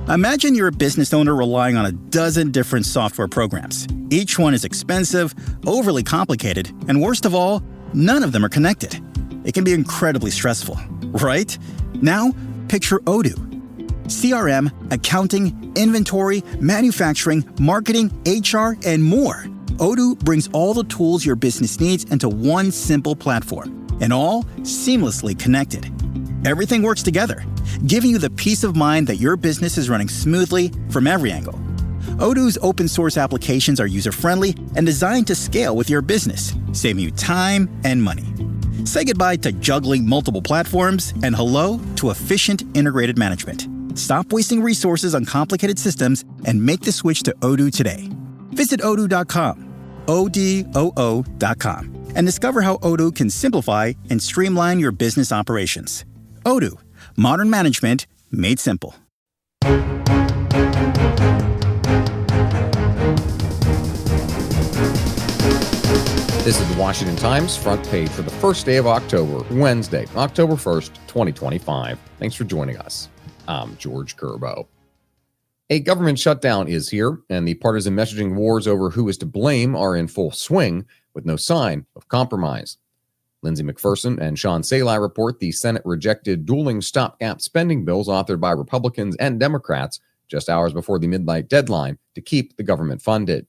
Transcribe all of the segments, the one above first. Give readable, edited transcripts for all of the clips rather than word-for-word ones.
Imagine you're a business owner relying on a dozen different software programs. Each one is expensive, overly complicated, and worst of all, none of them are connected. It can be incredibly stressful, right? Now, picture Odoo. CRM, accounting, inventory, manufacturing, marketing, HR, and more. Odoo brings all the tools your business needs into one simple platform, and all seamlessly connected. Everything works together, giving you the peace of mind that your business is running smoothly from every angle. Odoo's open-source applications are user-friendly and designed to scale with your business, saving you time and money. Say goodbye to juggling multiple platforms and hello to efficient integrated management. Stop wasting resources on complicated systems and make the switch to Odoo today. Visit odoo.com, ODOO.com, and discover how Odoo can simplify and streamline your business operations. Odoo, modern management made simple. This is the Washington Times front page for the first day of October, Wednesday, October 1st, 2025. Thanks for joining us. I'm George Curbo. A government shutdown is here, and the partisan messaging wars over who is to blame are in full swing, with no sign of compromise. Lindsay McPherson and Sean Salai report the Senate rejected dueling stopgap spending bills authored by Republicans and Democrats just hours before the midnight deadline to keep the government funded.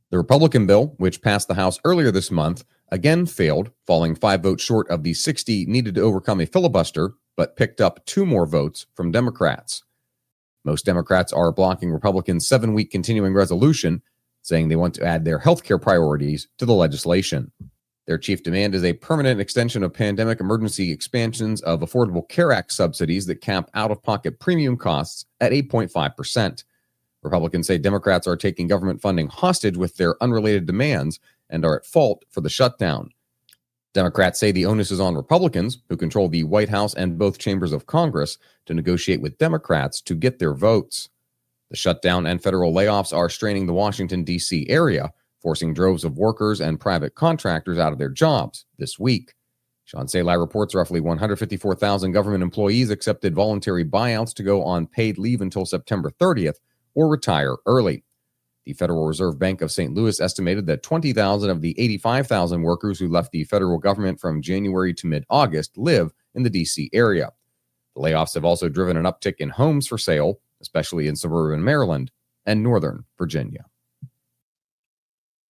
The Republican bill, which passed the House earlier this month, again failed, falling 5 votes short of the 60 needed to overcome a filibuster, but picked up 2 more votes from Democrats. Most Democrats are blocking Republicans' 7-week continuing resolution, saying they want to add their healthcare priorities to the legislation. Their chief demand is a permanent extension of pandemic emergency expansions of Affordable Care Act subsidies that cap out-of-pocket premium costs at 8.5%. Republicans say Democrats are taking government funding hostage with their unrelated demands and are at fault for the shutdown. Democrats say the onus is on Republicans, who control the White House and both chambers of Congress, to negotiate with Democrats to get their votes. The shutdown and federal layoffs are straining the Washington, D.C. area, forcing droves of workers and private contractors out of their jobs this week. Sean Salai reports roughly 154,000 government employees accepted voluntary buyouts to go on paid leave until September 30th or retire early. The Federal Reserve Bank of St. Louis estimated that 20,000 of the 85,000 workers who left the federal government from January to mid-August live in the D.C. area. The layoffs have also driven an uptick in homes for sale, especially in suburban Maryland and northern Virginia.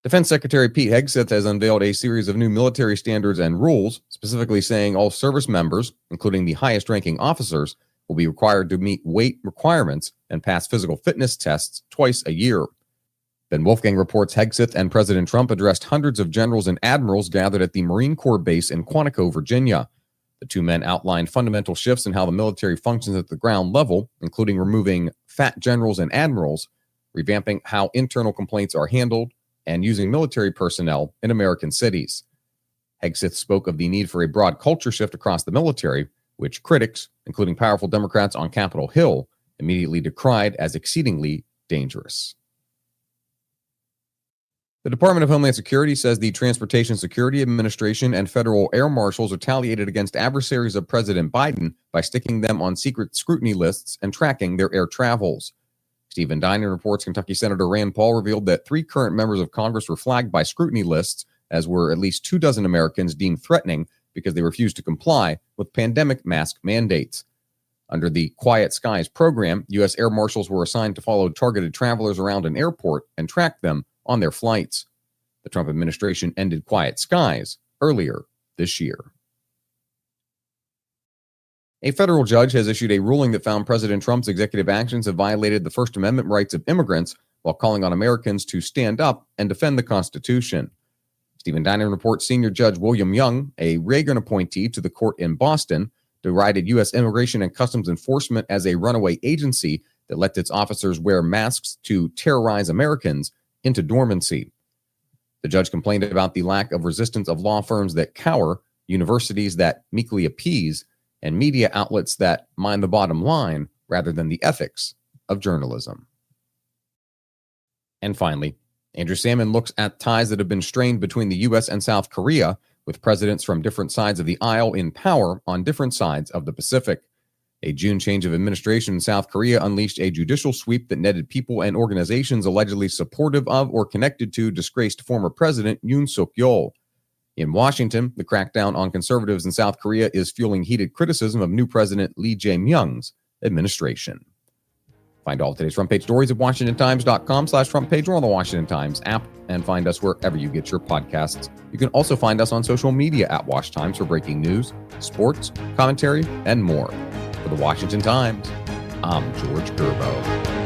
Defense Secretary Pete Hegseth has unveiled a series of new military standards and rules, specifically saying all service members, including the highest-ranking officers, will be required to meet weight requirements and pass physical fitness tests twice a year. Ben Wolfgang reports Hegseth and President Trump addressed hundreds of generals and admirals gathered at the Marine Corps base in Quantico, Virginia. The 2 men outlined fundamental shifts in how the military functions at the ground level, including removing fat generals and admirals, revamping how internal complaints are handled, and using military personnel in American cities. Hegseth spoke of the need for a broad culture shift across the military, which critics, including powerful Democrats on Capitol Hill, immediately decried as exceedingly dangerous. The Department of Homeland Security says the Transportation Security Administration and federal air marshals retaliated against adversaries of President Biden by sticking them on secret scrutiny lists and tracking their air travels. Stephen Dinan reports Kentucky Senator Rand Paul revealed that 3 current members of Congress were flagged by scrutiny lists, as were at least 24 Americans deemed threatening because they refused to comply with pandemic mask mandates. Under the Quiet Skies program, U.S. air marshals were assigned to follow targeted travelers around an airport and track them on their flights. The Trump administration ended Quiet Skies earlier this year. A federal judge has issued a ruling that found President Trump's executive actions have violated the First Amendment rights of immigrants while calling on Americans to stand up and defend the Constitution. Stephen Dinan reports senior judge William Young, a Reagan appointee to the court in Boston, derided U.S. Immigration and Customs Enforcement as a runaway agency that let its officers wear masks to terrorize Americans into dormancy. The judge complained about the lack of resistance of law firms that cower, universities that meekly appease, and media outlets that mind the bottom line rather than the ethics of journalism. And finally, Andrew Salmon looks at ties that have been strained between the U.S. and South Korea, with presidents from different sides of the aisle in power on different sides of the Pacific. A June change of administration in South Korea unleashed a judicial sweep that netted people and organizations allegedly supportive of or connected to disgraced former President Yoon Suk-yeol. In Washington, the crackdown on conservatives in South Korea is fueling heated criticism of new President Lee Jae-myung's administration. Find all today's front page stories at WashingtonTimes.com/front page or on the Washington Times app, and find us wherever you get your podcasts. You can also find us on social media at Wash Times for breaking news, sports, commentary, and more. For the Washington Times, I'm George Gerbo.